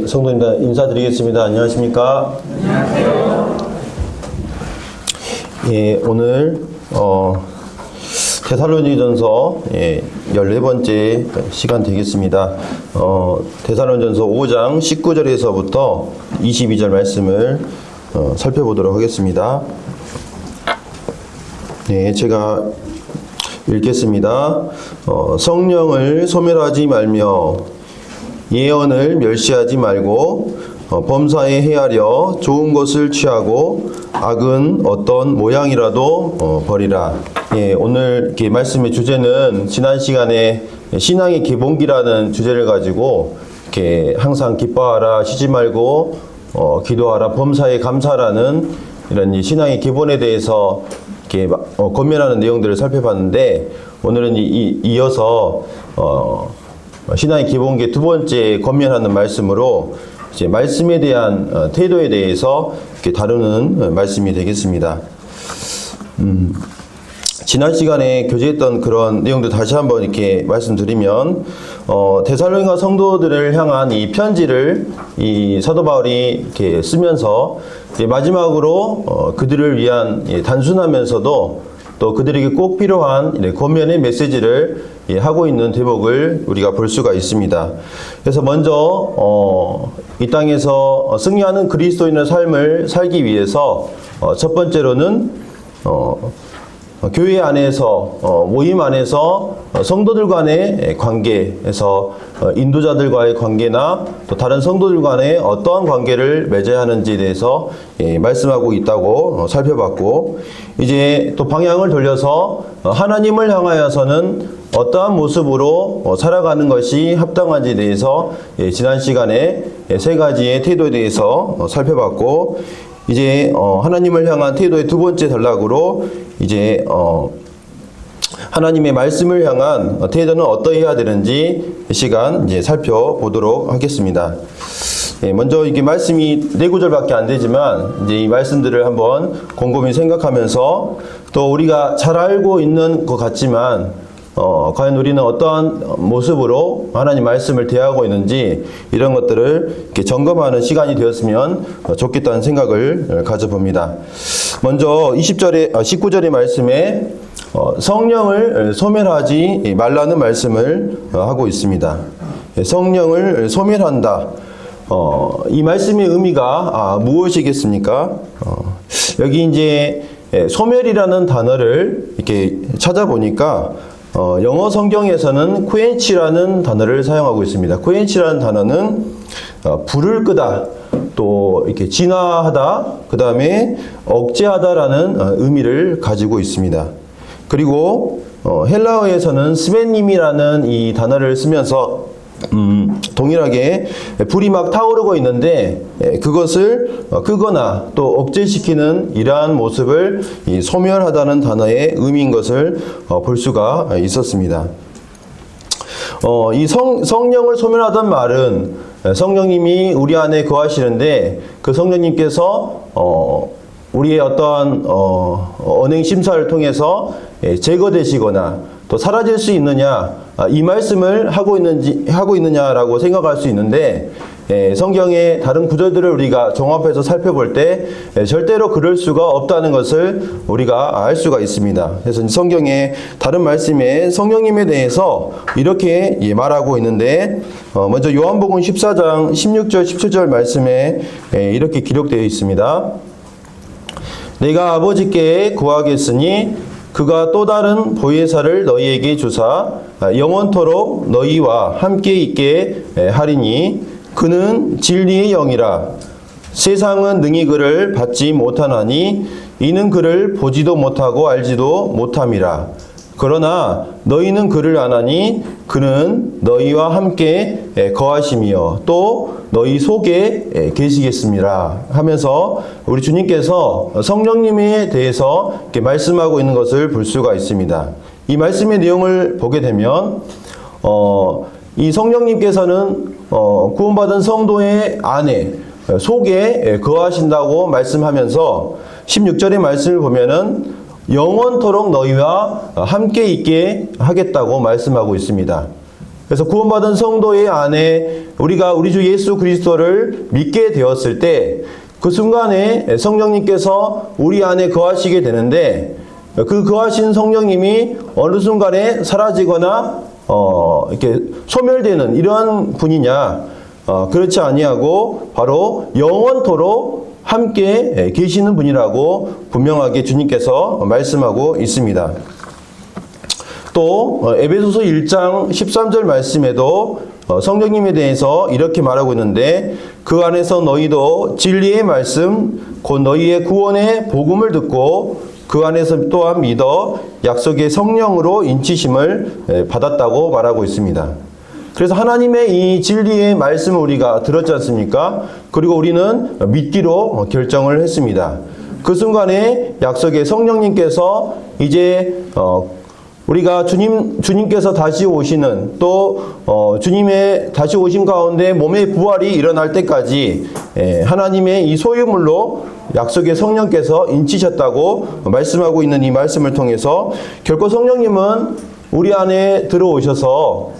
예, 성도님들 인사드리겠습니다. 안녕하십니까? 안녕하세요. 예, 오늘 데살로니가전서 14번째 시간 되겠습니다. 데살로니가전서 5장 19절에서부터 22절 말씀을 살펴보도록 하겠습니다. 네, 제가 읽겠습니다. 성령을 소멸하지 말며 예언을 멸시하지 말고 범사에 헤아려 좋은 것을 취하고 악은 어떤 모양이라도 버리라. 예, 오늘 이렇게 말씀의 주제는 지난 시간에 신앙의 기본기라는 주제를 가지고 이렇게 항상 기뻐하라, 쉬지 말고 기도하라, 범사에 감사라는 이런 신앙의 기본에 대해서 이렇게 권면하는 내용들을 살펴봤는데, 오늘은 이어서 신앙의 기본기 두 번째 권면하는 말씀으로 이제 말씀에 대한 태도에 대해서 이렇게 다루는 말씀이 되겠습니다. 지난 시간에 교제했던 그런 내용들 다시 한번 이렇게 말씀드리면, 데살로니가 성도들을 향한 이 편지를 이 사도 바울이 이렇게 쓰면서 마지막으로 그들을 위한 단순하면서도 또 그들에게 꼭 필요한 권면의 메시지를 하고 있는 대목을 우리가 볼 수가 있습니다. 그래서 먼저 이 땅에서 승리하는 그리스도인의 삶을 살기 위해서 첫 번째로는 교회 안에서 모임 안에서 성도들 간의 관계에서 인도자들과의 관계나 또 다른 성도들 간의 어떠한 관계를 맺어야 하는지에 대해서 말씀하고 있다고 살펴봤고, 이제 또 방향을 돌려서 하나님을 향하여서는 어떠한 모습으로 살아가는 것이 합당한지에 대해서 지난 시간에 세 가지의 태도에 대해서 살펴봤고, 이제 하나님을 향한 태도의 두 번째 단락으로 이제 하나님의 말씀을 향한 태도는 어떠해야 되는지 시간 이제 살펴보도록 하겠습니다. 먼저 이게 말씀이 네 구절밖에 안 되지만 이제 이 말씀들을 한번 곰곰이 생각하면서, 또 우리가 잘 알고 있는 것 같지만 과연 우리는 어떠한 모습으로 하나님 말씀을 대하고 있는지 이런 것들을 이렇게 점검하는 시간이 되었으면 좋겠다는 생각을 가져봅니다. 먼저 19절의 말씀에 성령을 소멸하지 말라는 말씀을 하고 있습니다. 성령을 소멸한다. 이 말씀의 의미가 무엇이겠습니까? 여기 이제 소멸이라는 단어를 이렇게 찾아보니까 영어 성경에서는 quench라는 단어를 사용하고 있습니다. quench라는 단어는 불을 끄다, 또 이렇게 진화하다, 그 다음에 억제하다라는 의미를 가지고 있습니다. 그리고 헬라어에서는 스베님이라는 이 단어를 쓰면서 동일하게 불이 막 타오르고 있는데 그것을 끄거나 또 억제시키는 이러한 모습을 이 소멸하다는 단어의 의미인 것을 볼 수가 있었습니다. 이 성령을 소멸하던 말은 성령님이 우리 안에 거하시는데 그 성령님께서 우리의 어떠한 언행 심사를 통해서 제거되시거나 또 사라질 수 있느냐, 이 말씀을 하고 있느냐라고 생각할 수 있는데, 성경의 다른 구절들을 우리가 종합해서 살펴볼 때 절대로 그럴 수가 없다는 것을 우리가 알 수가 있습니다. 그래서 성경의 다른 말씀에 성령님에 대해서 이렇게 말하고 있는데, 먼저 요한복음 14장 16절 17절 말씀에 이렇게 기록되어 있습니다. 내가 아버지께 구하겠으니 그가 또 다른 보혜사를 너희에게 주사 영원토록 너희와 함께 있게 하리니 그는 진리의 영이라. 세상은 능히 그를 받지 못하나니 이는 그를 보지도 못하고 알지도 못함이라. 그러나 너희는 그를 아나니 그는 너희와 함께 거하심이요 또 너희 속에 계시겠습니다 하면서 우리 주님께서 성령님에 대해서 이렇게 말씀하고 있는 것을 볼 수가 있습니다. 이 말씀의 내용을 보게 되면 이 성령님께서는 구원받은 성도의 안에 속에 거하신다고 말씀하면서 16절의 말씀을 보면은 영원토록 너희와 함께 있게 하겠다고 말씀하고 있습니다. 그래서 구원받은 성도의 안에 우리가 우리 주 예수 그리스도를 믿게 되었을 때 그 순간에 성령님께서 우리 안에 거하시게 되는데 그 거하신 성령님이 어느 순간에 사라지거나 이렇게 소멸되는 이러한 분이냐? 그렇지 아니하고 바로 영원토록 함께 계시는 분이라고 분명하게 주님께서 말씀하고 있습니다. 또 에베소서 1장 13절 말씀에도 성령님에 대해서 이렇게 말하고 있는데 그 안에서 너희도 진리의 말씀 곧 너희의 구원의 복음을 듣고 그 안에서 또한 믿어 약속의 성령으로 인치심을 받았다고 말하고 있습니다. 그래서 하나님의 이 진리의 말씀을 우리가 들었지 않습니까? 그리고 우리는 믿기로 결정을 했습니다. 그 순간에 약속의 성령님께서 이제 우리가 주님께서 다시 오시는 또 주님의 다시 오심 가운데 몸의 부활이 일어날 때까지 하나님의 이 소유물로 약속의 성령께서 인치셨다고 말씀하고 있는 이 말씀을 통해서 결코 성령님은 우리 안에 들어오셔서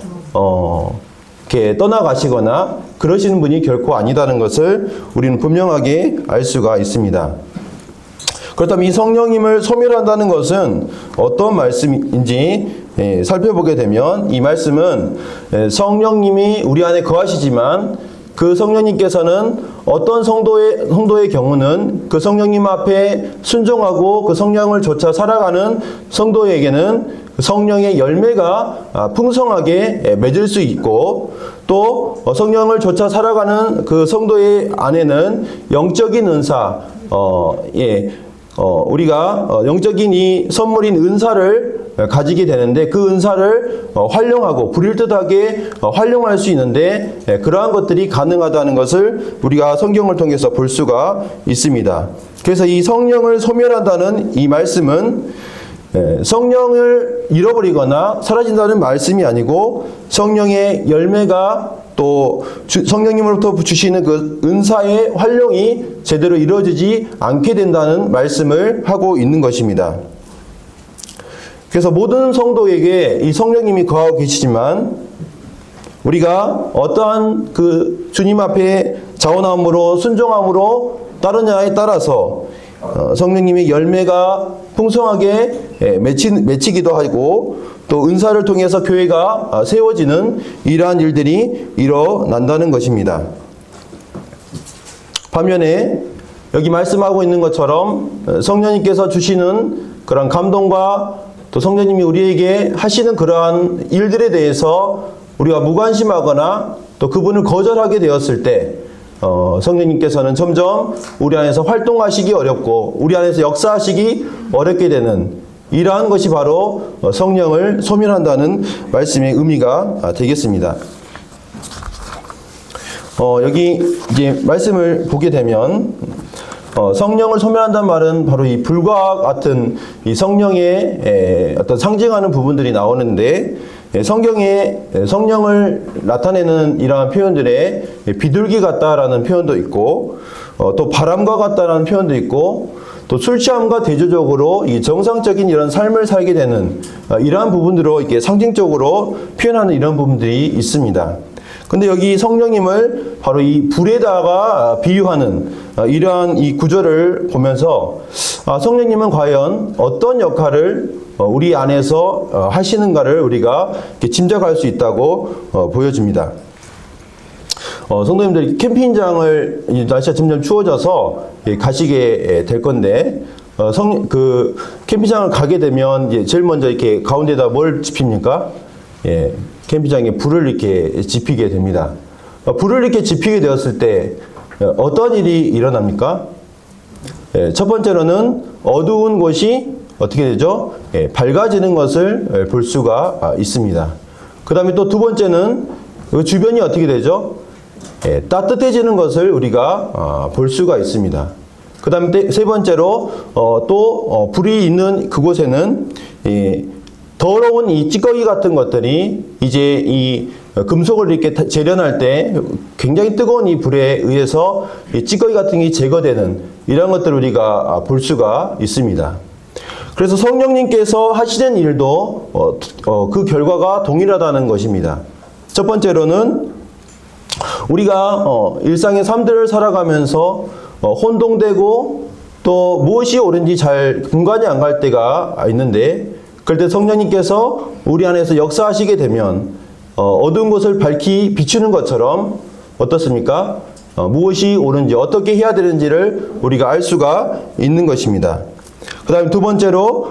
이렇게 떠나가시거나 그러시는 분이 결코 아니다는 것을 우리는 분명하게 알 수가 있습니다. 그렇다면 이 성령님을 소멸한다는 것은 어떤 말씀인지 살펴보게 되면 이 말씀은 성령님이 우리 안에 거하시지만 그 성령님께서는 어떤 성도의 경우는 그 성령님 앞에 순종하고 그 성령을 좇아 살아가는 성도에게는 성령의 열매가 풍성하게 맺을 수 있고 또 성령을 좇아 살아가는 그 성도의 안에는 영적인 은사, 우리가 영적인 이 선물인 은사를 가지게 되는데 그 은사를 활용하고 불일듯하게 활용할 수 있는데 그러한 것들이 가능하다는 것을 우리가 성경을 통해서 볼 수가 있습니다. 그래서 이 성령을 소멸한다는 이 말씀은 성령을 잃어버리거나 사라진다는 말씀이 아니고 성령의 열매가 또 성령님으로부터 주시는 그 은사의 활용이 제대로 이루어지지 않게 된다는 말씀을 하고 있는 것입니다. 그래서 모든 성도에게 이 성령님이 거하고 계시지만 우리가 어떠한 그 주님 앞에 자원함으로 순종함으로 따르냐에 따라서 성령님의 열매가 풍성하게 맺히기도 하고 또 은사를 통해서 교회가 세워지는 이러한 일들이 일어난다는 것입니다. 반면에 여기 말씀하고 있는 것처럼 성령님께서 주시는 그런 감동과 또 성령님이 우리에게 하시는 그러한 일들에 대해서 우리가 무관심하거나 또 그분을 거절하게 되었을 때 성령님께서는 점점 우리 안에서 활동하시기 어렵고 우리 안에서 역사하시기 어렵게 되는 이러한 것이 바로 성령을 소멸한다는 말씀의 의미가 되겠습니다. 여기 이제 말씀을 보게 되면 성령을 소멸한다는 말은 바로 이 불과 같은 이 성령의 어떤 상징하는 부분들이 나오는데 성경에 성령을 나타내는 이러한 표현들에 비둘기 같다라는 표현도 있고 또 바람과 같다라는 표현도 있고 또 술 취함과 대조적으로 이 정상적인 이런 삶을 살게 되는 이러한 부분으로 이렇게 상징적으로 표현하는 이런 부분들이 있습니다. 근데 여기 성령님을 바로 이 불에다가 비유하는 이러한 이 구절을 보면서 성령님은 과연 어떤 역할을 우리 안에서 하시는가를 우리가 이렇게 짐작할 수 있다고 보여집니다. 성도님들 캠핑장을 날씨가 점점 추워져서 가시게 될 건데 그 캠핑장을 가게 되면 이제 제일 먼저 이렇게 가운데다 뭘 지핍니까? 캠핑장에 불을 이렇게 지피게 됩니다. 불을 이렇게 지피게 되었을 때 어떤 일이 일어납니까? 첫 번째로는 어두운 곳이 어떻게 되죠? 밝아지는 것을 볼 수가 있습니다. 그 다음에 또 두 번째는 그 주변이 어떻게 되죠? 따뜻해지는 것을 우리가 볼 수가 있습니다. 그 다음에 세 번째로 또 불이 있는 그곳에는 더러운 이 찌꺼기 같은 것들이 이제 이 금속을 이렇게 재련할 때 굉장히 뜨거운 이 불에 의해서 이 찌꺼기 같은 게 제거되는 이런 것들을 우리가 볼 수가 있습니다. 그래서 성령님께서 하시는 일도 그 결과가 동일하다는 것입니다. 첫 번째로는 우리가 일상의 삶들을 살아가면서 혼동되고 또 무엇이 옳은지 잘 분간이 안 갈 때가 있는데, 그럴 때 성령님께서 우리 안에서 역사하시게 되면 어두운 것을 밝히 비추는 것처럼 어떻습니까? 무엇이 옳은지 어떻게 해야 되는지를 우리가 알 수가 있는 것입니다. 그 다음에 두 번째로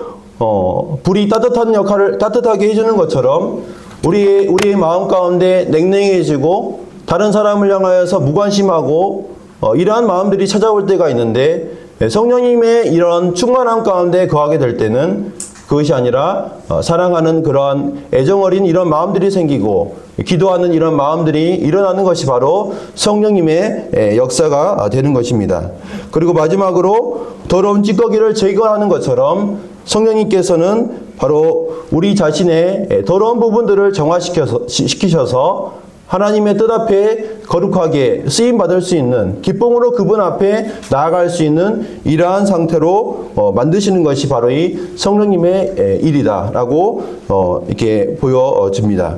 불이 따뜻하게 해주는 것처럼 우리의 마음 가운데 냉랭해지고 다른 사람을 향하여서 무관심하고 이러한 마음들이 찾아올 때가 있는데, 성령님의 이런 충만함 가운데 거하게 될 때는 그것이 아니라 사랑하는 그러한 애정어린 이런 마음들이 생기고 기도하는 이런 마음들이 일어나는 것이 바로 성령님의 역사가 되는 것입니다. 그리고 마지막으로 더러운 찌꺼기를 제거하는 것처럼 성령님께서는 바로 우리 자신의 더러운 부분들을 정화시키셔서 하나님의 뜻 앞에 거룩하게 쓰임받을 수 있는, 기쁨으로 그분 앞에 나아갈 수 있는 이러한 상태로 만드시는 것이 바로 이 성령님의 일이다라고 이렇게 보여집니다.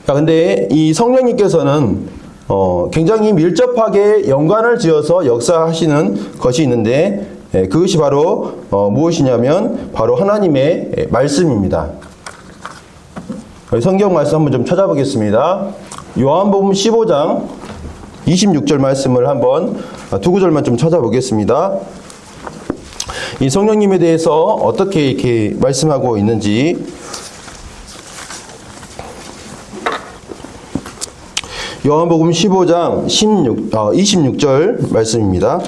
자, 근데 이 성령님께서는 굉장히 밀접하게 연관을 지어서 역사하시는 것이 있는데, 그것이 바로 무엇이냐면 바로 하나님의 말씀입니다. 성경 말씀 한번 좀 찾아보겠습니다. 요한복음 15장 26절 말씀을 한번 두 구절만 좀 찾아보겠습니다. 이 성령님에 대해서 어떻게 이렇게 말씀하고 있는지. 요한복음 15장 26절 말씀입니다.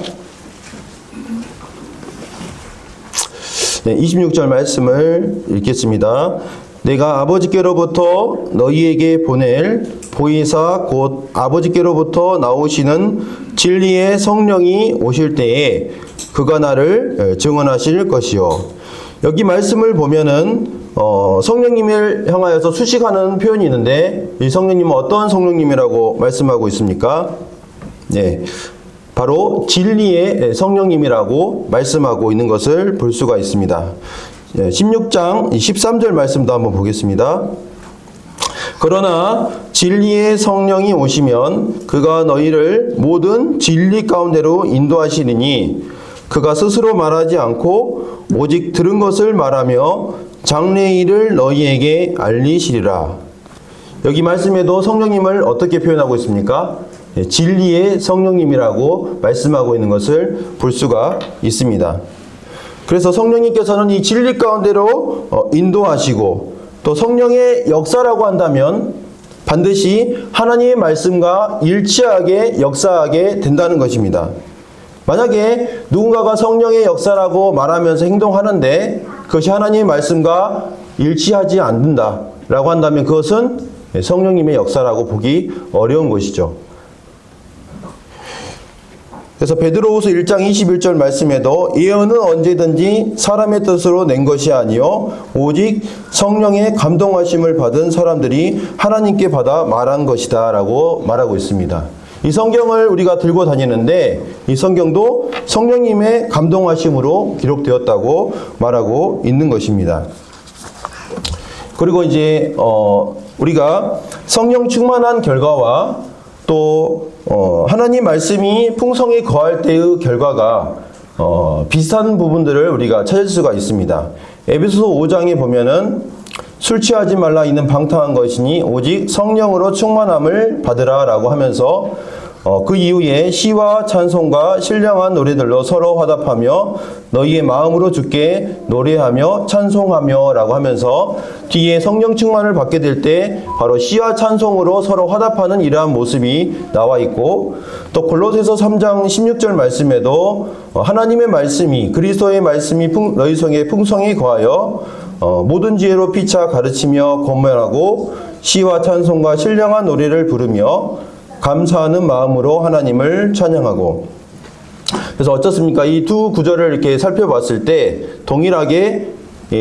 네, 26절 말씀을 읽겠습니다. 내가 아버지께로부터 너희에게 보낼 보혜사 곧 아버지께로부터 나오시는 진리의 성령이 오실 때에 그가 나를 증언하실 것이요. 여기 말씀을 보면은 성령님을 향하여서 수식하는 표현이 있는데, 이 성령님은 어떤 성령님이라고 말씀하고 있습니까? 네, 바로 진리의 성령님이라고 말씀하고 있는 것을 볼 수가 있습니다. 16장 13절 말씀도 한번 보겠습니다. 그러나 진리의 성령이 오시면 그가 너희를 모든 진리 가운데로 인도하시리니 그가 스스로 말하지 않고 오직 들은 것을 말하며 장래의 일을 너희에게 알리시리라. 여기 말씀에도 성령님을 어떻게 표현하고 있습니까? 진리의 성령님이라고 말씀하고 있는 것을 볼 수가 있습니다. 그래서 성령님께서는 이 진리 가운데로 인도하시고, 또 성령의 역사라고 한다면 반드시 하나님의 말씀과 일치하게 역사하게 된다는 것입니다. 만약에 누군가가 성령의 역사라고 말하면서 행동하는데 그것이 하나님의 말씀과 일치하지 않는다라고 한다면 그것은 성령님의 역사라고 보기 어려운 것이죠. 그래서 베드로후서 1장 21절 말씀에도 예언은 언제든지 사람의 뜻으로 낸 것이 아니요 오직 성령의 감동하심을 받은 사람들이 하나님께 받아 말한 것이다 라고 말하고 있습니다. 이 성경을 우리가 들고 다니는데 이 성경도 성령님의 감동하심으로 기록되었다고 말하고 있는 것입니다. 그리고 이제 우리가 성령 충만한 결과와 또 하나님 말씀이 풍성히 거할 때의 결과가 비슷한 부분들을 우리가 찾을 수가 있습니다. 에베소서 5장에 보면은 술 취하지 말라 이는 방탕한 것이니 오직 성령으로 충만함을 받으라 라고 하면서 그 이후에 시와 찬송과 신령한 노래들로 서로 화답하며 너희의 마음으로 주께 노래하며 찬송하며 라고 하면서 뒤에 성령 충만을 받게 될 때 바로 시와 찬송으로 서로 화답하는 이러한 모습이 나와 있고, 또 골로새서 3장 16절 말씀에도 하나님의 말씀이 그리스도의 말씀이 너희 성에 풍성히 거하여 모든 지혜로 피차 가르치며 권면하고 시와 찬송과 신령한 노래를 부르며 감사하는 마음으로 하나님을 찬양하고. 그래서 어떻습니까? 이 두 구절을 이렇게 살펴봤을 때 동일하게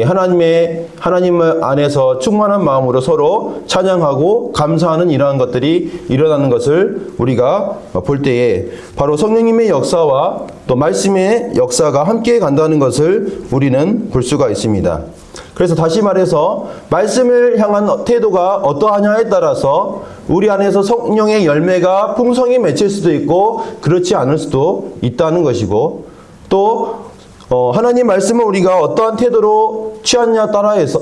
하나님 안에서 충만한 마음으로 서로 찬양하고 감사하는 이러한 것들이 일어나는 것을 우리가 볼 때에 바로 성령님의 역사와 또 말씀의 역사가 함께 간다는 것을 우리는 볼 수가 있습니다. 그래서 다시 말해서 말씀을 향한 태도가 어떠하냐에 따라서 우리 안에서 성령의 열매가 풍성히 맺힐 수도 있고 그렇지 않을 수도 있다는 것이고, 또 하나님 말씀을 우리가 어떠한 태도로 취하느냐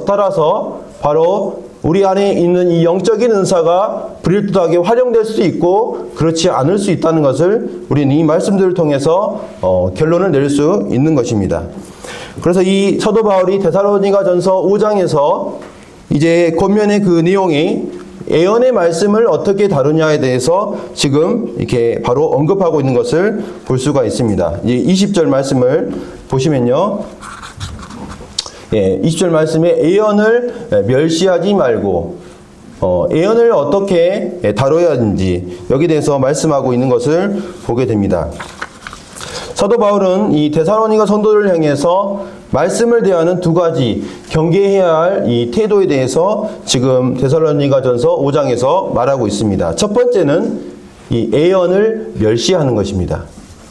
따라서 바로 우리 안에 있는 이 영적인 은사가 불일듯하게 활용될 수 있고 그렇지 않을 수 있다는 것을 우리는 이 말씀들을 통해서 결론을 낼 수 있는 것입니다. 그래서 이 사도 바울이 데살로니가전서 5장에서 이제 권면의 그 내용이 예언의 말씀을 어떻게 다루냐에 대해서 지금 이렇게 바로 언급하고 있는 것을 볼 수가 있습니다. 20절 말씀을 보시면요. 20절 말씀에 예언을 멸시하지 말고 예언을 어떻게 다뤄야 하는지 여기에 대해서 말씀하고 있는 것을 보게 됩니다. 사도 바울은 이 데살로니가 성도를 향해서 말씀을 대하는 두 가지 경계해야 할 이 태도에 대해서 지금 데살로니가전서 5장에서 말하고 있습니다. 첫 번째는 이 예언을 멸시하는 것입니다.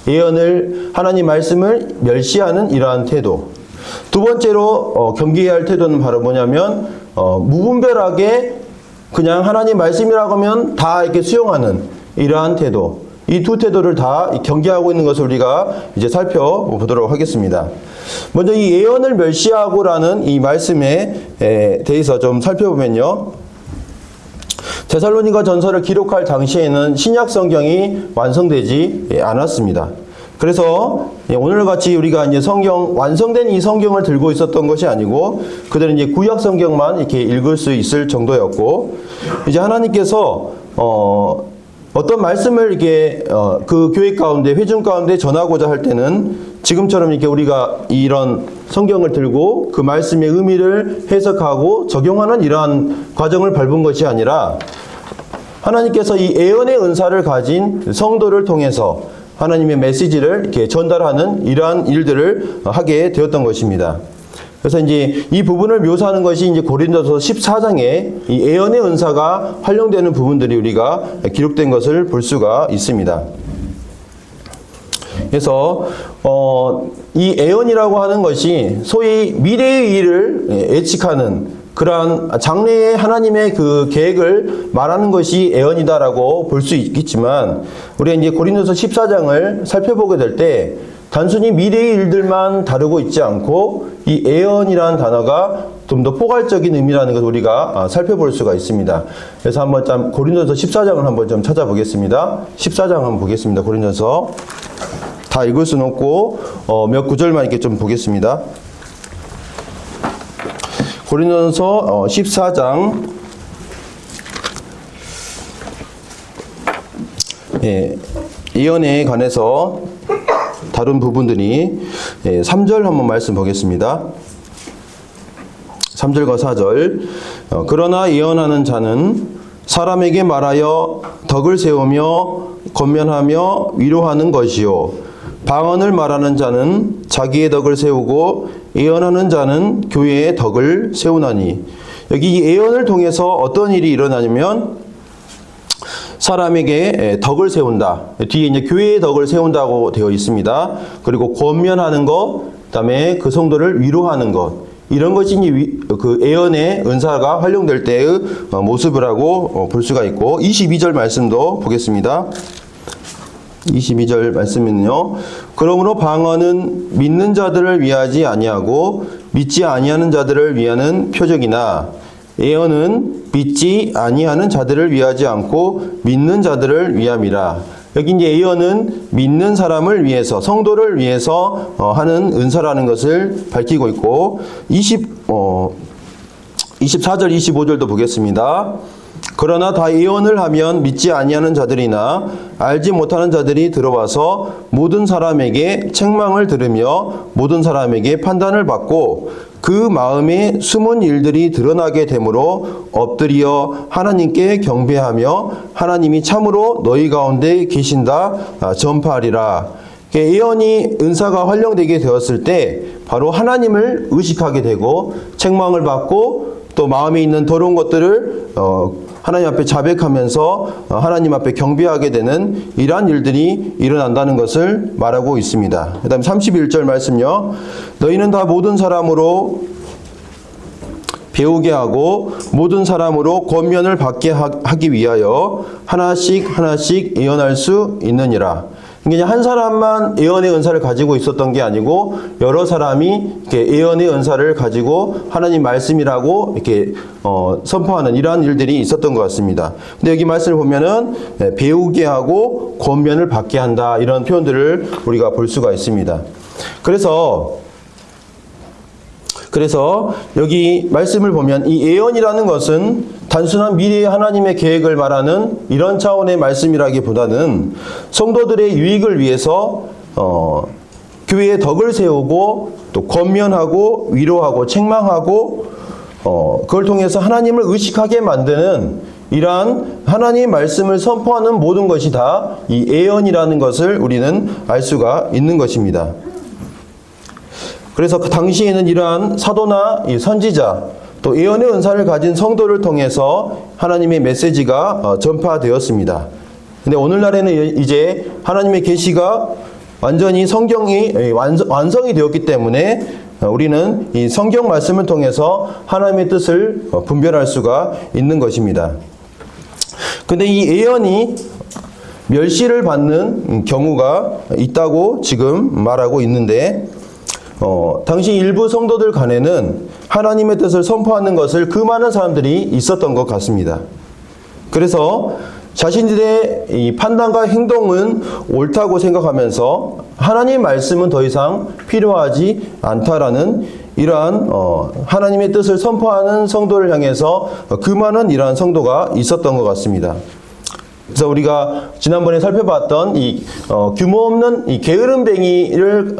예언을, 하나님 말씀을 멸시하는 이러한 태도. 두 번째로 경계해야 할 태도는 바로 뭐냐면 무분별하게 그냥 하나님 말씀이라고 하면 다 이렇게 수용하는 이러한 태도. 이 두 태도를 다 경계하고 있는 것을 우리가 이제 살펴보도록 하겠습니다. 먼저 이 예언을 멸시하고라는 이 말씀에 대해서 좀 살펴보면요. 데살로니가 전서를 기록할 당시에는 신약 성경이 완성되지 않았습니다. 그래서 오늘 같이 우리가 이제 완성된 이 성경을 들고 있었던 것이 아니고 그들은 이제 구약 성경만 이렇게 읽을 수 있을 정도였고, 이제 하나님께서 어떤 말씀을 이렇게 그 교회 가운데, 회중 가운데 전하고자 할 때는 지금처럼 이렇게 우리가 이런 성경을 들고 그 말씀의 의미를 해석하고 적용하는 이러한 과정을 밟은 것이 아니라 하나님께서 이 예언의 은사를 가진 성도를 통해서 하나님의 메시지를 이렇게 전달하는 이러한 일들을 하게 되었던 것입니다. 그래서 이제 이 부분을 묘사하는 것이 이제 고린도서 14장에 이 예언의 은사가 활용되는 부분들이 우리가 기록된 것을 볼 수가 있습니다. 그래서 이 예언이라고 하는 것이 소위 미래의 일을 예측하는 그러한 장래의 하나님의 그 계획을 말하는 것이 예언이다라고 볼 수 있겠지만, 우리가 이제 고린도서 14장을 살펴보게 될 때 단순히 미래의 일들만 다루고 있지 않고 이 예언이라는 단어가 좀 더 포괄적인 의미라는 것을 우리가 살펴볼 수가 있습니다. 그래서 한번 좀 고린도서 14장을 한번 좀 찾아보겠습니다. 14장 한번 보겠습니다. 고린도서 다 읽을 수는 없고 몇 구절만 이렇게 좀 보겠습니다. 고린도서 14장 예언에 관해서 다룬 부분들이 3절 한번 말씀 보겠습니다. 3절과 4절. 그러나 예언하는 자는 사람에게 말하여 덕을 세우며 권면하며 위로하는 것이요, 방언을 말하는 자는 자기의 덕을 세우고 예언하는 자는 교회의 덕을 세우나니. 여기 이 예언을 통해서 어떤 일이 일어나냐면 사람에게 덕을 세운다. 뒤에 이제 교회의 덕을 세운다고 되어 있습니다. 그리고 권면하는 것, 그다음에 그 성도를 위로하는 것, 이런 것이 그 예언의 은사가 활용될 때의 모습이라고 볼 수가 있고, 22절 말씀도 보겠습니다. 22절 말씀은요. 그러므로 방언은 믿는 자들을 위하지 아니하고 믿지 아니하는 자들을 위하는 표적이나 예언은 믿지 아니하는 자들을 위하지 않고 믿는 자들을 위함이라. 여기 이제 예언은 믿는 사람을 위해서, 성도를 위해서 하는 은사라는 것을 밝히고 있고, 24절 25절도 보겠습니다. 그러나 다 예언을 하면 믿지 아니하는 자들이나 알지 못하는 자들이 들어와서 모든 사람에게 책망을 들으며 모든 사람에게 판단을 받고 그 마음에 숨은 일들이 드러나게 되므로 엎드려 하나님께 경배하며 하나님이 참으로 너희 가운데 계신다 전파하리라. 예언이 은사가 활용되게 되었을 때 바로 하나님을 의식하게 되고 책망을 받고 또 마음에 있는 더러운 것들을 하나님 앞에 자백하면서 하나님 앞에 경배하게 되는 이러한 일들이 일어난다는 것을 말하고 있습니다. 그 다음 31절 말씀요. 너희는 다 모든 사람으로 배우게 하고 모든 사람으로 권면을 받게 하기 위하여 하나씩 하나씩 예언할 수 있느니라. 그러니까 한 사람만 예언의 은사를 가지고 있었던 게 아니고 여러 사람이 이렇게 예언의 은사를 가지고 하나님 말씀이라고 이렇게 선포하는 이러한 일들이 있었던 것 같습니다. 근데 여기 말씀을 보면은 배우게 하고 권면을 받게 한다 이런 표현들을 우리가 볼 수가 있습니다. 그래서 여기 말씀을 보면 이 예언이라는 것은 단순한 미래의 하나님의 계획을 말하는 이런 차원의 말씀이라기보다는 성도들의 유익을 위해서 교회의 덕을 세우고 또 권면하고 위로하고 책망하고 그걸 통해서 하나님을 의식하게 만드는 이러한 하나님의 말씀을 선포하는 모든 것이 다 이 예언이라는 것을 우리는 알 수가 있는 것입니다. 그래서 그 당시에는 이러한 사도나 선지자 또 예언의 은사를 가진 성도를 통해서 하나님의 메시지가 전파되었습니다. 근데 오늘날에는 이제 하나님의 계시가 완전히 성경이 완성이 되었기 때문에 우리는 이 성경 말씀을 통해서 하나님의 뜻을 분별할 수가 있는 것입니다. 근데 이 예언이 멸시를 받는 경우가 있다고 지금 말하고 있는데 당시 일부 성도들 간에는 하나님의 뜻을 선포하는 것을 금하는 사람들이 있었던 것 같습니다. 그래서 자신들의 이 판단과 행동은 옳다고 생각하면서 하나님의 말씀은 더 이상 필요하지 않다라는 이러한 하나님의 뜻을 선포하는 성도를 향해서 금하는 이러한 성도가 있었던 것 같습니다. 그래서 우리가 지난번에 살펴봤던 이 규모 없는 이 게으름뱅이를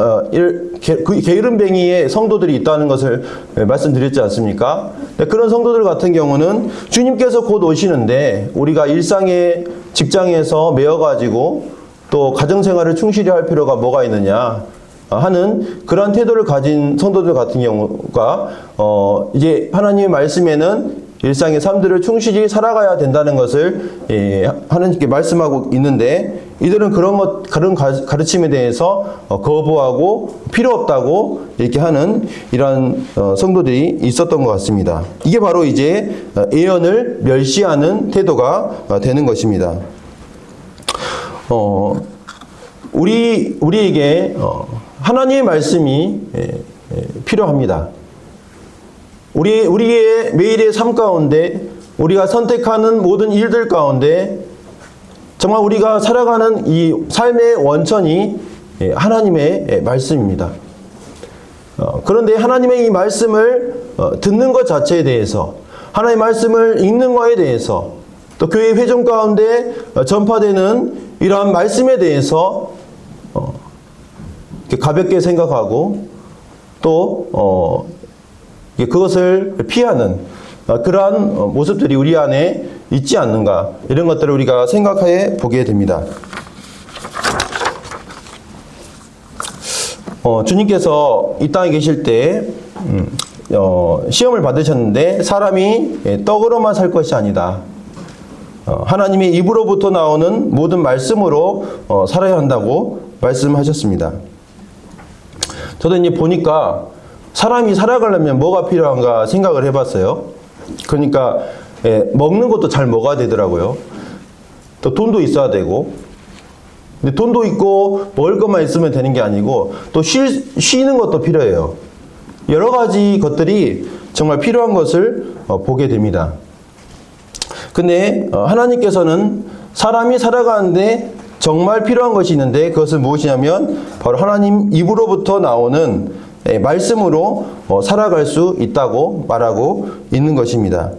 게으름뱅이의 성도들이 있다는 것을 말씀드렸지 않습니까? 그런 성도들 같은 경우는 주님께서 곧 오시는데 우리가 일상의 직장에서 매여가지고 또 가정생활을 충실히 할 필요가 뭐가 있느냐 하는 그러한 태도를 가진 성도들 같은 경우가 이제 하나님의 말씀에는 일상의 삶들을 충실히 살아가야 된다는 것을 하나님께 말씀하고 있는데 이들은 그런 가르침에 대해서 거부하고 필요 없다고 이렇게 하는 이러한 성도들이 있었던 것 같습니다. 이게 바로 이제 예언을 멸시하는 태도가 되는 것입니다. 우리에게 하나님의 말씀이 필요합니다. 우리의 매일의 삶 가운데 우리가 선택하는 모든 일들 가운데 정말 우리가 살아가는 이 삶의 원천이 하나님의 말씀입니다. 그런데 하나님의 이 말씀을 듣는 것 자체에 대해서 하나님의 말씀을 읽는 것에 대해서 또 교회 회중 가운데 전파되는 이러한 말씀에 대해서 가볍게 생각하고 또 그것을 피하는 그러한 모습들이 우리 안에 있지 않는가 이런 것들을 우리가 생각해 보게 됩니다. 주님께서 이 땅에 계실 때 시험을 받으셨는데 사람이 떡으로만 살 것이 아니다. 하나님의 입으로부터 나오는 모든 말씀으로 살아야 한다고 말씀하셨습니다. 저도 이제 보니까 사람이 살아가려면 뭐가 필요한가 생각을 해봤어요. 그러니까 먹는 것도 잘 먹어야 되더라고요. 또 돈도 있어야 되고 근데 돈도 있고 먹을 것만 있으면 되는 게 아니고 또 쉬는 것도 필요해요. 여러 가지 것들이 정말 필요한 것을 보게 됩니다. 근데 하나님께서는 사람이 살아가는데 정말 필요한 것이 있는데 그것은 무엇이냐면 바로 하나님 입으로부터 나오는 말씀으로 살아갈 수 있다고 말하고 있는 것입니다.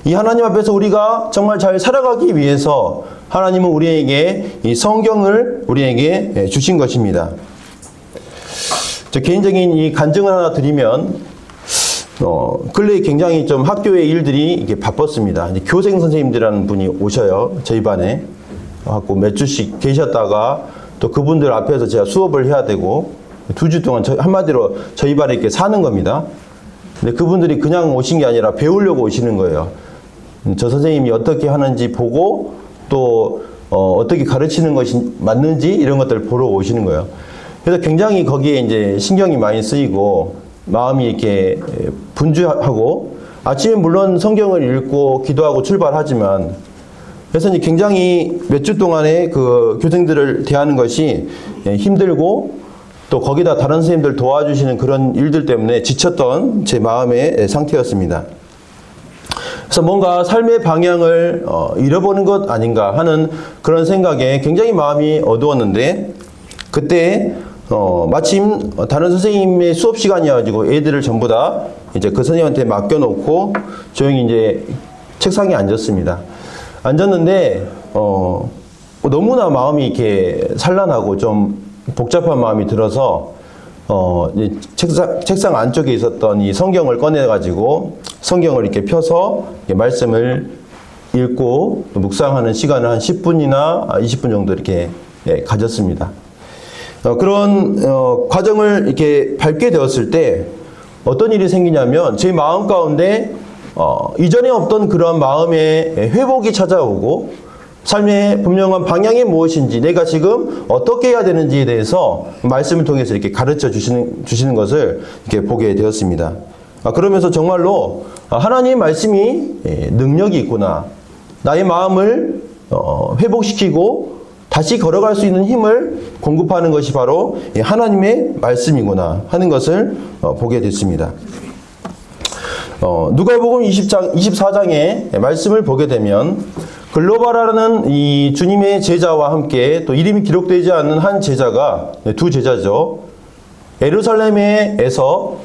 이 하나님 앞에서 우리가 정말 잘 살아가기 위해서 하나님은 우리에게 이 성경을 우리에게 주신 것입니다. 저 개인적인 이 간증을 하나 드리면 근래에 굉장히 좀 학교의 일들이 이게 바빴습니다. 이제 교생 선생님들이라는 분이 오셔요. 저희 반에. 갖고 몇 주씩 계셨다가 또 그분들 앞에서 제가 수업을 해야 되고 2주 동안 한마디로 저희 반에 이렇게 사는 겁니다. 근데 그분들이 그냥 오신 게 아니라 배우려고 오시는 거예요. 저 선생님이 어떻게 하는지 보고 또 어떻게 가르치는 것이 맞는지 이런 것들을 보러 오시는 거예요. 그래서 굉장히 거기에 이제 신경이 많이 쓰이고 마음이 이렇게 분주하고 아침에 물론 성경을 읽고 기도하고 출발하지만 그래서 이제 굉장히 몇 주 동안의 그 교생들을 대하는 것이 힘들고 또 거기다 다른 선생님들 도와주시는 그런 일들 때문에 지쳤던 제 마음의 상태였습니다. 그래서 뭔가 삶의 방향을 잃어버린 것 아닌가 하는 그런 생각에 굉장히 마음이 어두웠는데 그때 마침 다른 선생님의 수업 시간이어가지고 애들을 전부 다 이제 그 선생님한테 맡겨놓고 조용히 이제 책상에 앉았습니다. 앉았는데 너무나 마음이 이렇게 산란하고 좀 복잡한 마음이 들어서 이제 책상 안쪽에 있었던 이 성경을 꺼내가지고 성경을 이렇게 펴서 말씀을 읽고 묵상하는 시간을 한 10분이나 20분 정도 이렇게 가졌습니다. 그런 과정을 이렇게 밟게 되었을 때 어떤 일이 생기냐면 제 마음 가운데 이전에 없던 그런 마음의 회복이 찾아오고 삶의 분명한 방향이 무엇인지 내가 지금 어떻게 해야 되는지에 대해서 말씀을 통해서 이렇게 가르쳐 주시는 것을 이렇게 보게 되었습니다. 그러면서 정말로 하나님의 말씀이 능력이 있구나. 나의 마음을 회복시키고 다시 걸어갈 수 있는 힘을 공급하는 것이 바로 하나님의 말씀이구나 하는 것을 보게 됐습니다. 누가복음 24장의 말씀을 보게 되면 글로바라는 이 주님의 제자와 함께 또 이름이 기록되지 않는 한 제자가 두 제자죠. 예루살렘에서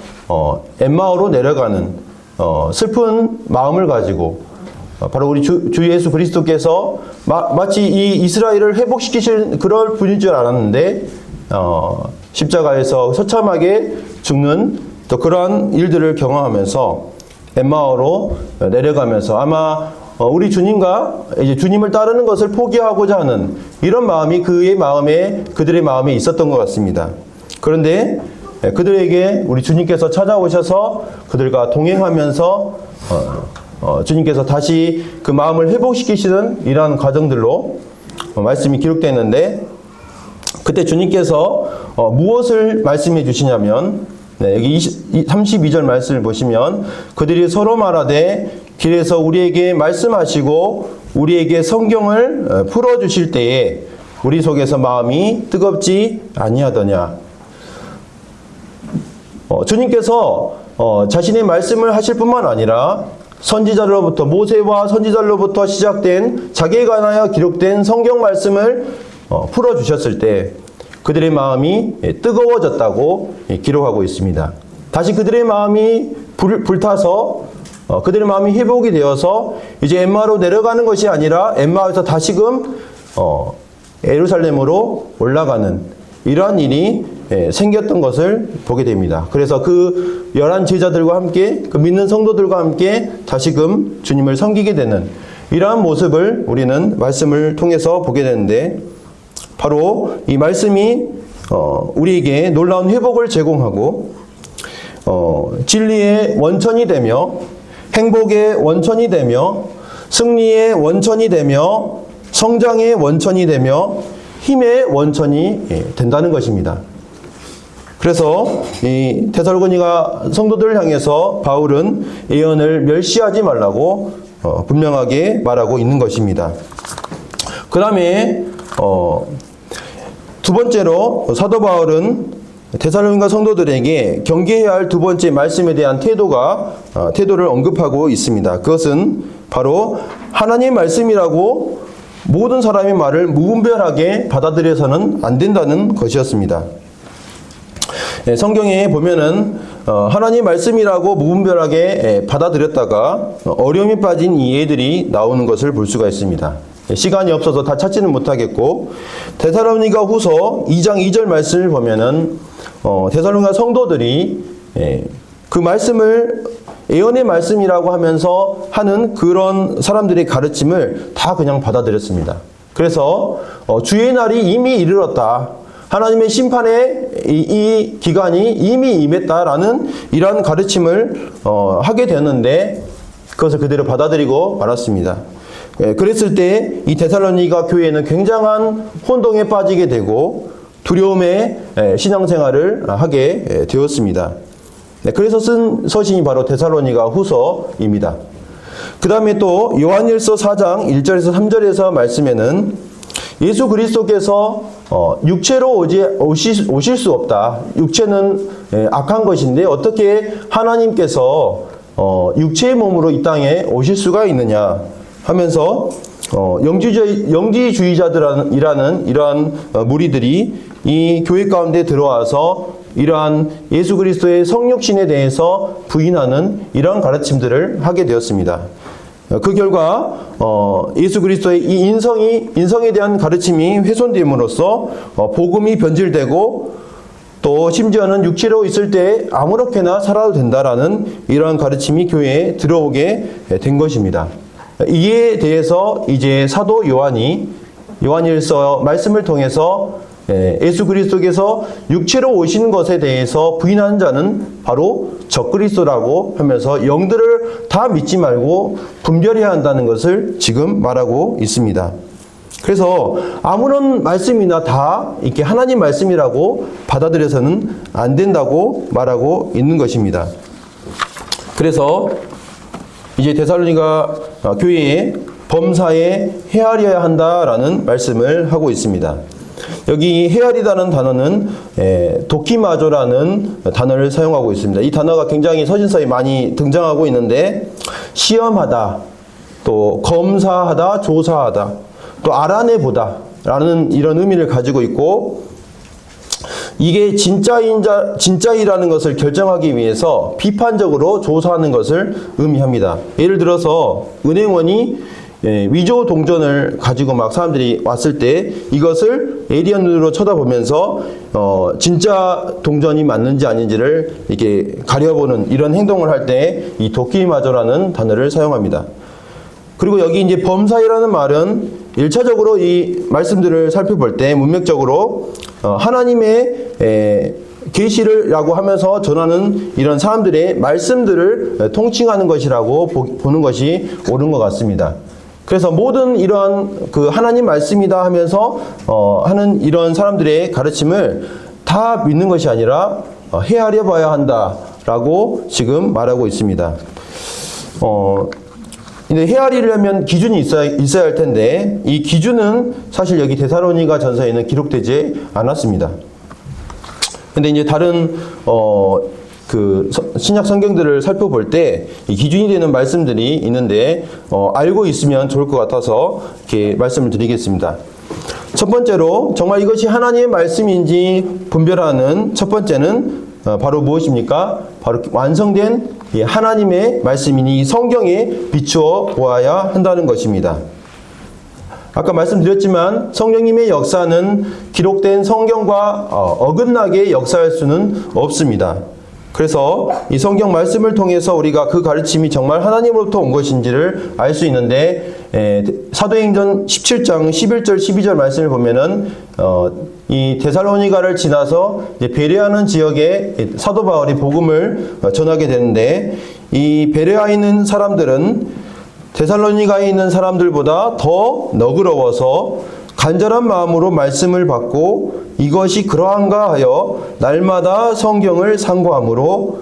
엠마오로 내려가는 슬픈 마음을 가지고 바로 우리 주 예수 그리스도께서 마치 이 이스라엘을 회복시키실 그럴 분인 줄 알았는데 십자가에서 처참하게 죽는 또 그러한 일들을 경험하면서 엠마오로 내려가면서 아마 우리 주님과 이제 주님을 따르는 것을 포기하고자 하는 이런 마음이 그들의 마음에 있었던 것 같습니다. 그런데 그들에게 우리 주님께서 찾아오셔서 그들과 동행하면서 주님께서 다시 그 마음을 회복시키시는 이러한 과정들로 말씀이 기록되어 있는데 그때 주님께서 무엇을 말씀해 주시냐면 여기 32절 말씀을 보시면 그들이 서로 말하되 길에서 우리에게 말씀하시고 우리에게 성경을 풀어주실 때에 우리 속에서 마음이 뜨겁지 아니하더냐. 주님께서 자신의 말씀을 하실 뿐만 아니라 선지자로부터 모세와 선지자로부터 시작된 자기에 관하여 기록된 성경 말씀을 풀어주셨을 때 그들의 마음이 뜨거워졌다고 기록하고 있습니다. 다시 그들의 마음이 불타서 그들의 마음이 회복이 되어서 이제 엠마로 내려가는 것이 아니라 엠마에서 다시금 예루살렘으로 올라가는 이러한 일이 생겼던 것을 보게 됩니다. 그래서 그 11 제자들과 함께 그 믿는 성도들과 함께 다시금 주님을 섬기게 되는 이러한 모습을 우리는 말씀을 통해서 보게 되는데 바로 이 말씀이 우리에게 놀라운 회복을 제공하고 진리의 원천이 되며 행복의 원천이 되며 승리의 원천이 되며 성장의 원천이 되며 힘의 원천이 된다는 것입니다. 그래서 이 데살로니가 성도들을 향해서 바울은 예언을 멸시하지 말라고 분명하게 말하고 있는 것입니다. 그 다음에 두 번째로 사도 바울은 데살로니가 성도들에게 경계해야 할 두 번째 말씀에 대한 태도를 언급하고 있습니다. 그것은 바로 하나님의 말씀이라고 모든 사람의 말을 무분별하게 받아들여서는 안 된다는 것이었습니다. 성경에 보면은 하나님 말씀이라고 무분별하게 받아들였다가 어려움에 빠진 이 애들이 나오는 것을 볼 수가 있습니다. 시간이 없어서 다 찾지는 못하겠고 데살로니가 후서 2장 2절 말씀을 보면은 데살로니가 성도들이 그 말씀을 예언의 말씀이라고 하면서 하는 그런 사람들의 가르침을 다 그냥 받아들였습니다. 그래서 주의 날이 이미 이르렀다. 하나님의 심판의 이 기간이 이미 임했다라는 이러한 가르침을 하게 되었는데 그것을 그대로 받아들이고 말았습니다. 그랬을 때 이 데살로니가 교회는 굉장한 혼동에 빠지게 되고 두려움의 신앙생활을 하게 되었습니다. 네, 그래서 쓴 서신이 바로 데살로니가 후서입니다. 그 다음에 또 요한일서 4장 1절에서 3절에서 말씀에는 예수 그리스도께서 육체로 오실 수 없다. 육체는 악한 것인데 어떻게 하나님께서 육체의 몸으로 이 땅에 오실 수가 있느냐 하면서 영지주의자들이라는 이러한 무리들이 이 교회 가운데 들어와서 이러한 예수 그리스도의 성육신에 대해서 부인하는 이러한 가르침들을 하게 되었습니다. 그 결과 예수 그리스도의 이 인성에 대한 가르침이 훼손됨으로써 복음이 변질되고 또 심지어는 육체로 있을 때 아무렇게나 살아도 된다라는 이러한 가르침이 교회에 들어오게 된 것입니다. 이에 대해서 이제 사도 요한이 요한일서 말씀을 통해서 예수 그리스도께서 육체로 오시는 것에 대해서 부인하는 자는 바로 적그리스도라고 하면서 영들을 다 믿지 말고 분별해야 한다는 것을 지금 말하고 있습니다. 그래서 아무런 말씀이나 다 이렇게 하나님 말씀이라고 받아들여서는 안 된다고 말하고 있는 것입니다. 그래서 이제 데살로니가 교회에 범사에 헤아려야 한다라는 말씀을 하고 있습니다. 여기 헤아리다는 단어는 도키마조라는 단어를 사용하고 있습니다. 이 단어가 굉장히 서신서에 많이 등장하고 있는데 시험하다, 또 검사하다, 조사하다, 또 알아내보다 라는 이런 의미를 가지고 있고 이게 진짜이라는 것을 결정하기 위해서 비판적으로 조사하는 것을 의미합니다. 예를 들어서 은행원이 위조 동전을 가지고 막 사람들이 왔을 때 이것을 에이리언 눈으로 쳐다보면서 진짜 동전이 맞는지 아닌지를 이렇게 가려보는 이런 행동을 할 때 이 도키마저라는 단어를 사용합니다. 그리고 여기 이제 범사이라는 말은 1차적으로 이 말씀들을 살펴볼 때 문맥적으로 하나님의 계시를라고 하면서 전하는 이런 사람들의 말씀들을 통칭하는 것이라고 보는 것이 옳은 것 같습니다. 그래서 모든 이러한 그 하나님 말씀이다 하면서 하는 이런 사람들의 가르침을 다 믿는 것이 아니라 헤아려 봐야 한다라고 지금 말하고 있습니다. 근데 헤아리려면 기준이 있어야 할 텐데 이 기준은 사실 여기 데살로니가 전서에는 기록되지 않았습니다. 근데 이제 다른 그 신약 성경들을 살펴볼 때 이 기준이 되는 말씀들이 있는데 알고 있으면 좋을 것 같아서 이렇게 말씀을 드리겠습니다. 첫 번째로 정말 이것이 하나님의 말씀인지 분별하는 첫 번째는 바로 무엇입니까? 바로 완성된 하나님의 말씀이니 성경에 비추어 보아야 한다는 것입니다. 아까 말씀드렸지만 성령님의 역사는 기록된 성경과 어긋나게 역사할 수는 없습니다. 그래서 이 성경 말씀을 통해서 우리가 그 가르침이 정말 하나님으로부터 온 것인지를 알 수 있는데 사도행전 17장 11절 12절 말씀을 보면은 이 데살로니가를 지나서 베레아는 지역에 사도 바울이 복음을 전하게 되는데 이 베레아에 있는 사람들은 데살로니가에 있는 사람들보다 더 너그러워서 간절한 마음으로 말씀을 받고 이것이 그러한가 하여 날마다 성경을 상고함으로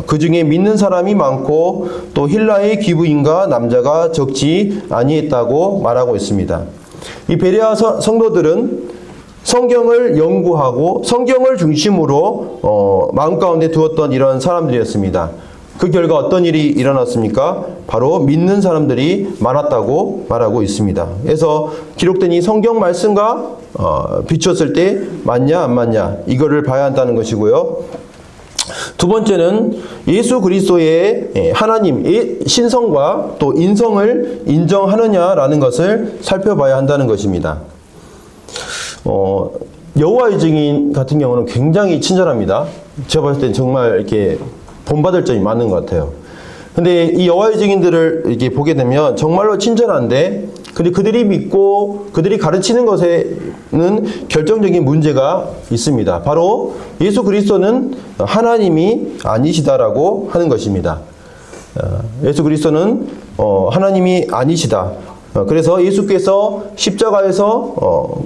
그 중에 믿는 사람이 많고 또 힐라의 귀부인과 남자가 적지 아니했다고 말하고 있습니다. 이 베레아 성도들은 성경을 연구하고 성경을 중심으로 마음 가운데 두었던 이런 사람들이었습니다. 그 결과 어떤 일이 일어났습니까? 바로 믿는 사람들이 많았다고 말하고 있습니다. 그래서 기록된 이 성경 말씀과 비추었을 때 맞냐 안 맞냐 이거를 봐야 한다는 것이고요. 두 번째는 예수 그리스도의 하나님의 신성과 또 인성을 인정하느냐라는 것을 살펴봐야 한다는 것입니다. 여호와의 증인 같은 경우는 굉장히 친절합니다. 제가 봤을 때 정말 이렇게 본받을 점이 많은 것 같아요. 근데 이 여호와의 증인들을 이렇게 보게 되면 정말로 친절한데 근데 그들이 믿고 그들이 가르치는 것에는 결정적인 문제가 있습니다. 바로 예수 그리스도는 하나님이 아니시다라고 하는 것입니다. 예수 그리스도는 하나님이 아니시다. 그래서 예수께서 십자가에서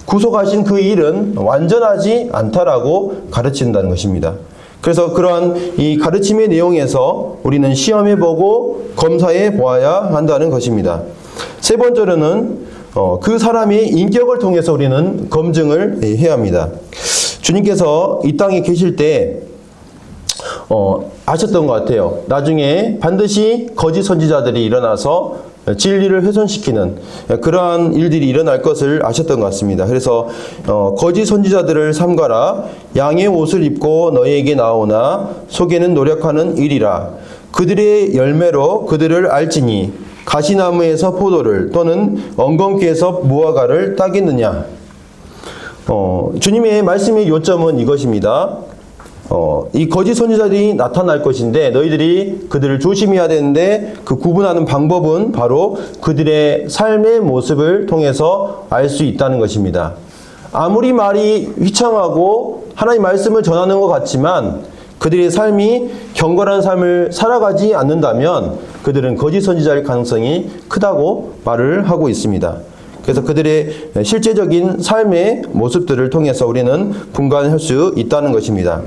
구속하신 그 일은 완전하지 않다라고 가르친다는 것입니다. 그래서 그러한 이 가르침의 내용에서 우리는 시험해보고 검사해 보아야 한다는 것입니다. 세 번째로는 그 사람의 인격을 통해서 우리는 검증을 해야 합니다. 주님께서 이 땅에 계실 때 아셨던 것 같아요. 나중에 반드시 거짓 선지자들이 일어나서 진리를 훼손시키는 그러한 일들이 일어날 것을 아셨던 것 같습니다. 그래서 거짓 선지자들을 삼가라. 양의 옷을 입고 너희에게 나오나 속에는 노력하는 일이라. 그들의 열매로 그들을 알지니 가시나무에서 포도를 또는 엉겅퀴에서 무화과를 따겠느냐. 주님의 말씀의 요점은 이것입니다. 이 거짓 선지자들이 나타날 것인데 너희들이 그들을 조심해야 되는데 그 구분하는 방법은 바로 그들의 삶의 모습을 통해서 알 수 있다는 것입니다. 아무리 말이 휘청하고 하나님 말씀을 전하는 것 같지만 그들의 삶이 경건한 삶을 살아가지 않는다면 그들은 거짓 선지자일 가능성이 크다고 말을 하고 있습니다. 그래서 그들의 실제적인 삶의 모습들을 통해서 우리는 분간할 수 있다는 것입니다.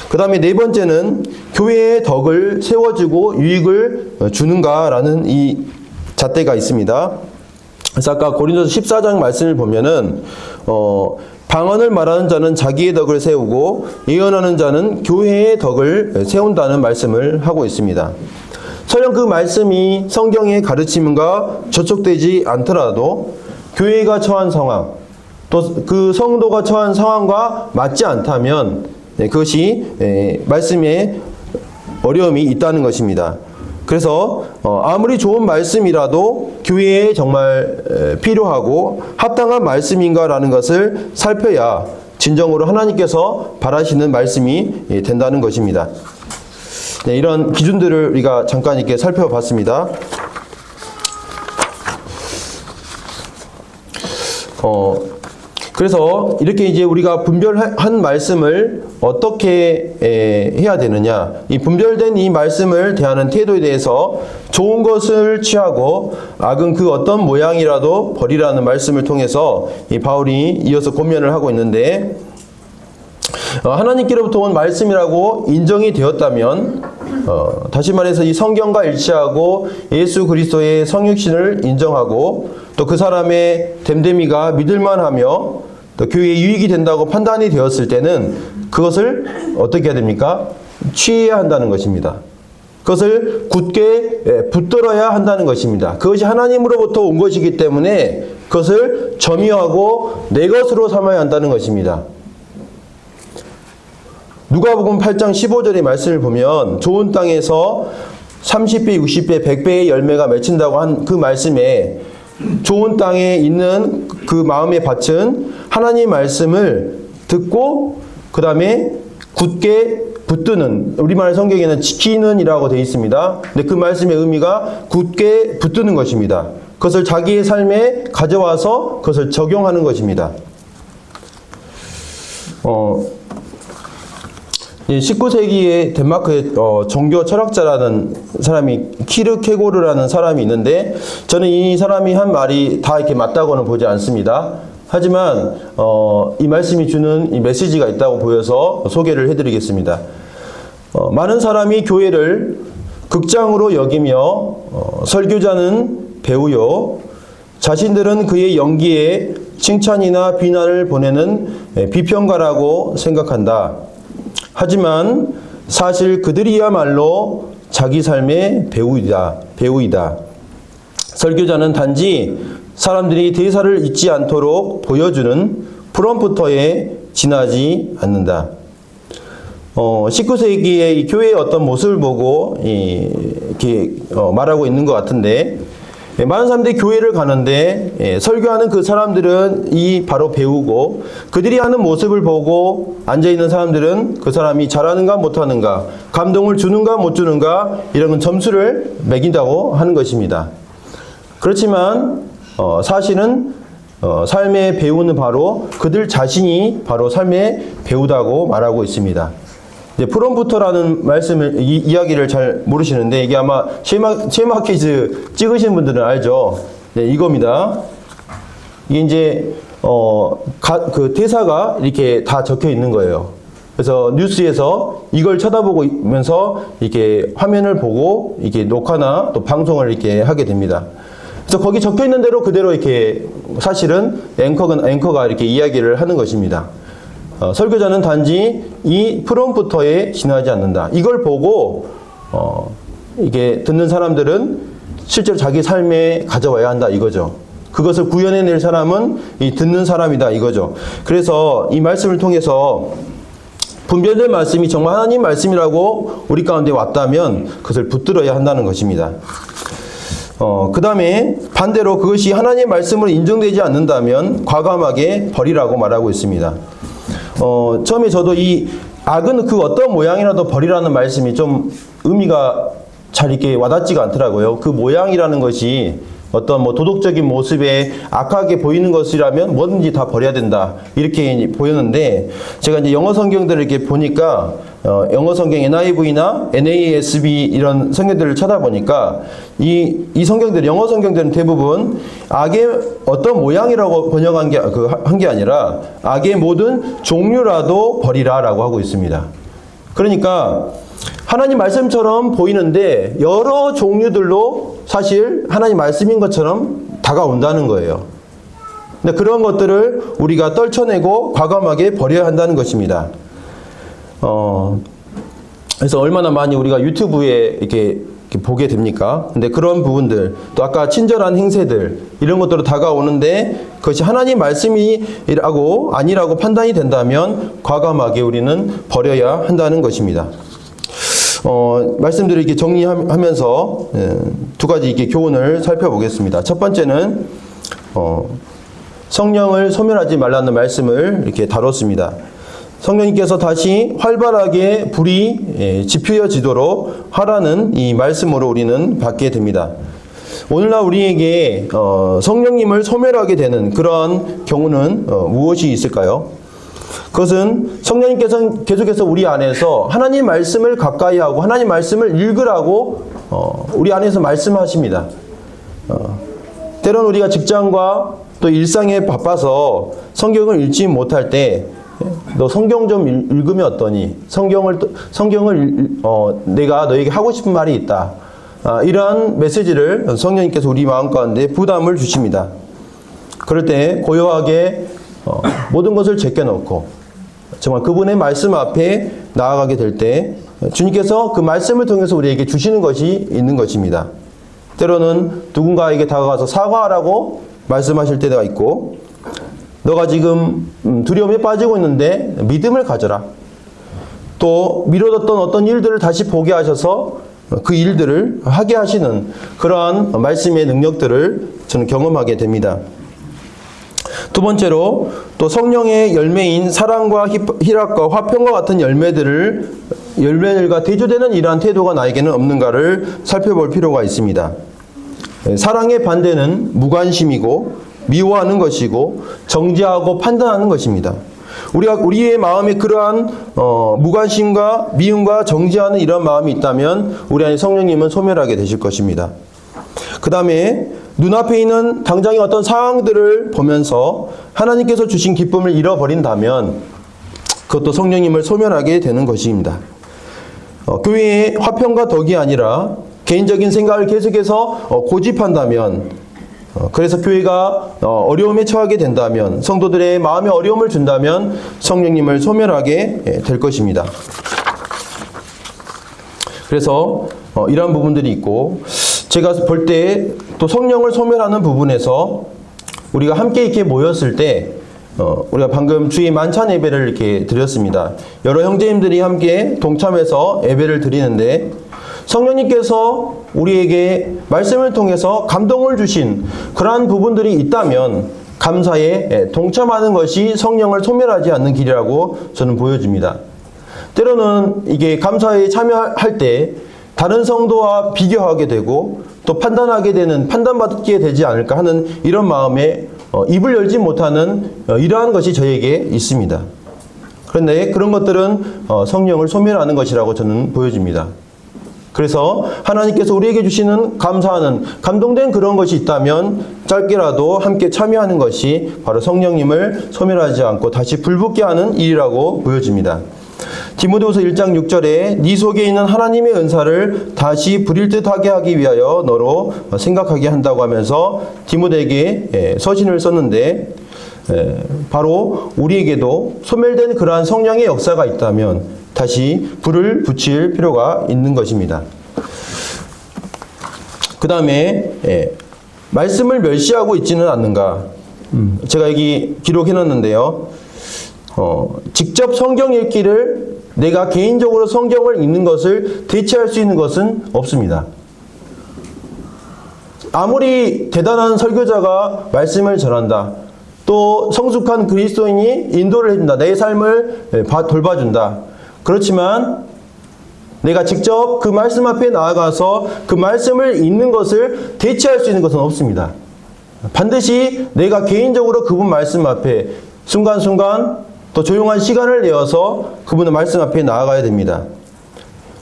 그 다음에 네 번째는 교회의 덕을 세워주고 유익을 주는가라는 이 잣대가 있습니다. 그래서 아까 고린도서 14장 말씀을 보면은 방언을 말하는 자는 자기의 덕을 세우고 예언하는 자는 교회의 덕을 세운다는 말씀을 하고 있습니다. 설령 그 말씀이 성경의 가르침과 저촉되지 않더라도 교회가 처한 상황, 또 그 성도가 처한 상황과 맞지 않다면 그것이 말씀에 어려움이 있다는 것입니다. 그래서 아무리 좋은 말씀이라도 교회에 정말 필요하고 합당한 말씀인가라는 것을 살펴야 진정으로 하나님께서 바라시는 말씀이 된다는 것입니다. 이런 기준들을 우리가 잠깐 이렇게 살펴봤습니다. 그래서 이렇게 이제 우리가 분별한 말씀을 어떻게 해야 되느냐. 이 분별된 이 말씀을 대하는 태도에 대해서 좋은 것을 취하고 악은 그 어떤 모양이라도 버리라는 말씀을 통해서 이 바울이 이어서 권면을 하고 있는데 하나님께로부터 온 말씀이라고 인정이 되었다면 다시 말해서 이 성경과 일치하고 예수 그리스도의 성육신을 인정하고 또 그 사람의 됨됨이가 믿을만하며 또 교회에 유익이 된다고 판단이 되었을 때는 그것을 어떻게 해야 됩니까? 취해야 한다는 것입니다. 그것을 굳게 붙들어야 한다는 것입니다. 그것이 하나님으로부터 온 것이기 때문에 그것을 점유하고 내 것으로 삼아야 한다는 것입니다. 누가복음 8장 15절의 말씀을 보면 좋은 땅에서 30배, 60배, 100배의 열매가 맺힌다고 한 그 말씀에 좋은 땅에 있는 그 마음의 밭은 하나님의 말씀을 듣고 그 다음에 굳게 붙드는, 우리말 성경에는 지키는 이라고 되어 있습니다. 근데 그 말씀의 의미가 굳게 붙드는 것입니다. 그것을 자기의 삶에 가져와서 그것을 적용하는 것입니다. 19세기에 덴마크의 종교 철학자라는 사람이 키르케고르라는 사람이 있는데 저는 이 사람이 한 말이 다 이렇게 맞다고는 보지 않습니다. 하지만 이 말씀이 주는 이 메시지가 있다고 보여서 소개를 해드리겠습니다. 많은 사람이 교회를 극장으로 여기며 설교자는 배우요 자신들은 그의 연기에 칭찬이나 비난을 보내는 비평가라고 생각한다. 하지만 사실 그들이야말로 자기 삶의 배우이다. 설교자는 단지 사람들이 대사를 잊지 않도록 보여주는 프롬프터에 지나지 않는다. 19세기의 이 교회의 어떤 모습을 보고 이렇게 말하고 있는 것 같은데 많은 사람들이 교회를 가는데 설교하는 그 사람들은 바로 배우고 그들이 하는 모습을 보고 앉아있는 사람들은 그 사람이 잘하는가 못하는가 감동을 주는가 못 주는가 이런 건 점수를 매긴다고 하는 것입니다. 그렇지만 사실은 삶의 배우는 바로 그들 자신이 바로 삶의 배우다고 말하고 있습니다. 프롬프터라는 말씀을 이야기를 잘 모르시는데 이게 아마 쉐마 퀴즈 찍으신 분들은 알죠. 네, 이겁니다. 이게 이제 그 대사가 이렇게 다 적혀 있는 거예요. 그래서 뉴스에서 이걸 쳐다보면서 이렇게 화면을 보고 이렇게 녹화나 또 방송을 이렇게 하게 됩니다. 그래서 거기 적혀 있는 대로 그대로 이렇게 사실은 앵커가 이렇게 이야기를 하는 것입니다. 설교자는 단지 이 프롬프터에 지나지 않는다. 이걸 보고 이게 듣는 사람들은 실제로 자기 삶에 가져와야 한다 이거죠. 그것을 구현해낼 사람은 이 듣는 사람이다 이거죠. 그래서 이 말씀을 통해서 분별된 말씀이 정말 하나님 말씀이라고 우리 가운데 왔다면 그것을 붙들어야 한다는 것입니다. 그 다음에 반대로 그것이 하나님의 말씀으로 인정되지 않는다면 과감하게 버리라고 말하고 있습니다. 처음에 저도 이 악은 그 어떤 모양이라도 버리라는 말씀이 좀 의미가 잘 이렇게 와닿지가 않더라고요. 그 모양이라는 것이 어떤 뭐 도덕적인 모습에 악하게 보이는 것이라면 뭐든지 다 버려야 된다 이렇게 보였는데, 제가 이제 영어 성경들을 이렇게 보니까 영어 성경 NIV나 NASB 이런 성경들을 찾아보니까 이 성경들, 영어 성경들은 대부분 악의 어떤 모양이라고 번역한 게 한 게 아니라 악의 모든 종류라도 버리라라고 하고 있습니다. 그러니까 하나님 말씀처럼 보이는데 여러 종류들로 사실 하나님 말씀인 것처럼 다가온다는 거예요. 근데 그런 것들을 우리가 떨쳐내고 과감하게 버려야 한다는 것입니다. 그래서 얼마나 많이 우리가 유튜브에 이렇게 보게 됩니까? 근데 그런 부분들, 또 아까 친절한 행세들, 이런 것들로 다가오는데 그것이 하나님 말씀이라고 아니라고 판단이 된다면 과감하게 우리는 버려야 한다는 것입니다. 말씀들을 이렇게 정리하면서 두 가지 이렇게 교훈을 살펴보겠습니다. 첫 번째는 성령을 소멸하지 말라는 말씀을 이렇게 다뤘습니다. 성령님께서 다시 활발하게 불이 지펴지도록 하라는 이 말씀으로 우리는 받게 됩니다. 오늘날 우리에게 성령님을 소멸하게 되는 그런 경우는 무엇이 있을까요? 그것은 성령님께서 계속해서 우리 안에서 하나님 말씀을 가까이 하고 하나님 말씀을 읽으라고 우리 안에서 말씀하십니다. 때로는 우리가 직장과 또 일상에 바빠서 성경을 읽지 못할 때 너 성경 좀 읽으면 어떠니? 성경을 내가 너에게 하고 싶은 말이 있다. 이러한 메시지를 성령님께서 우리 마음 가운데 부담을 주십니다. 그럴 때 고요하게 모든 것을 제껴놓고 정말 그분의 말씀 앞에 나아가게 될 때 주님께서 그 말씀을 통해서 우리에게 주시는 것이 있는 것입니다. 때로는 누군가에게 다가가서 사과하라고 말씀하실 때가 있고, 너가 지금 두려움에 빠지고 있는데 믿음을 가져라. 또 미뤄뒀던 어떤 일들을 다시 보게 하셔서 그 일들을 하게 하시는 그러한 말씀의 능력들을 저는 경험하게 됩니다. 두 번째로 또 성령의 열매인 사랑과 희락과 화평과 같은 열매들과 대조되는 이러한 태도가 나에게는 없는가를 살펴볼 필요가 있습니다. 사랑의 반대는 무관심이고 미워하는 것이고 정죄하고 판단하는 것입니다. 우리의 마음에 그러한 무관심과 미움과 정죄하는 이런 마음이 있다면 우리 안에 성령님은 소멸하게 되실 것입니다. 그 다음에 눈앞에 있는 당장의 어떤 상황들을 보면서 하나님께서 주신 기쁨을 잃어버린다면 그것도 성령님을 소멸하게 되는 것입니다. 교회의 화평과 덕이 아니라 개인적인 생각을 계속해서 고집한다면, 그래서 교회가 어려움에 처하게 된다면, 성도들의 마음에 어려움을 준다면 성령님을 소멸하게 될 것입니다. 그래서 이러한 부분들이 있고, 제가 볼 때 또 성령을 소멸하는 부분에서 우리가 함께 이렇게 모였을 때 우리가 방금 주의 만찬 예배를 이렇게 드렸습니다. 여러 형제님들이 함께 동참해서 예배를 드리는데 성령님께서 우리에게 말씀을 통해서 감동을 주신 그러한 부분들이 있다면 감사에 동참하는 것이 성령을 소멸하지 않는 길이라고 저는 보여집니다. 때로는 이게 감사에 참여할 때 다른 성도와 비교하게 되고 또 판단받게 되지 않을까 하는 이런 마음에 입을 열지 못하는 이러한 것이 저에게 있습니다. 그런데 그런 것들은 성령을 소멸하는 것이라고 저는 보여집니다. 그래서 하나님께서 우리에게 주시는 감사하는 감동된 그런 것이 있다면 짧게라도 함께 참여하는 것이 바로 성령님을 소멸하지 않고 다시 불붙게 하는 일이라고 보여집니다. 디모데후서 1장 6절에 네 속에 있는 하나님의 은사를 다시 부릴 듯하게 하기 위하여 너로 생각하게 한다고 하면서 디모데에게 서신을 썼는데, 바로 우리에게도 소멸된 그러한 성령의 역사가 있다면 다시 불을 붙일 필요가 있는 것입니다. 그 다음에 말씀을 멸시하고 있지는 않는가. 제가 여기 기록해놨는데요. 직접 성경 읽기를 내가 개인적으로 성경을 읽는 것을 대체할 수 있는 것은 없습니다. 아무리 대단한 설교자가 말씀을 전한다, 또 성숙한 그리스도인이 인도를 해준다, 내 삶을 돌봐준다. 그렇지만 내가 직접 그 말씀 앞에 나아가서 그 말씀을 읽는 것을 대체할 수 있는 것은 없습니다. 반드시 내가 개인적으로 그분 말씀 앞에 순간순간 또 조용한 시간을 내어서 그분의 말씀 앞에 나아가야 됩니다.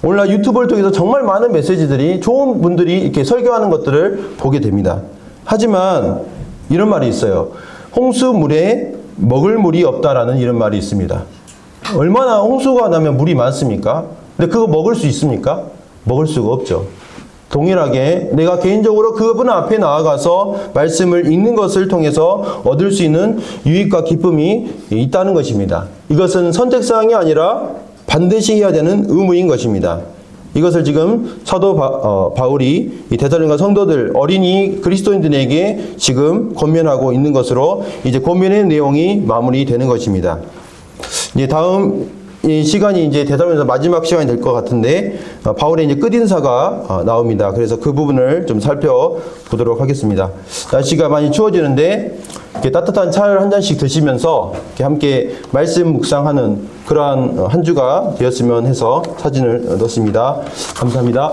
오늘날 유튜브를 통해서 정말 많은 메시지들이, 좋은 분들이 이렇게 설교하는 것들을 보게 됩니다. 하지만 이런 말이 있어요. 홍수물에 먹을 물이 없다라는 이런 말이 있습니다. 얼마나 홍수가 나면 물이 많습니까? 근데 그거 먹을 수 있습니까? 먹을 수가 없죠. 동일하게 내가 개인적으로 그분 앞에 나아가서 말씀을 읽는 것을 통해서 얻을 수 있는 유익과 기쁨이 있다는 것입니다. 이것은 선택사항이 아니라 반드시 해야 되는 의무인 것입니다. 이것을 지금 사도 바울이 이 데살로니가 성도들, 어린이 그리스도인들에게 지금 권면하고 있는 것으로 이제 권면의 내용이 마무리되는 것입니다. 이제 다음 이 시간이 이제 데살로니가서 마지막 시간이 될 것 같은데, 바울의 이제 끝인사가 나옵니다. 그래서 그 부분을 좀 살펴보도록 하겠습니다. 날씨가 많이 추워지는데 이렇게 따뜻한 차를 한 잔씩 드시면서 이렇게 함께 말씀 묵상하는 그러한 한 주가 되었으면 해서 사진을 넣었습니다. 감사합니다.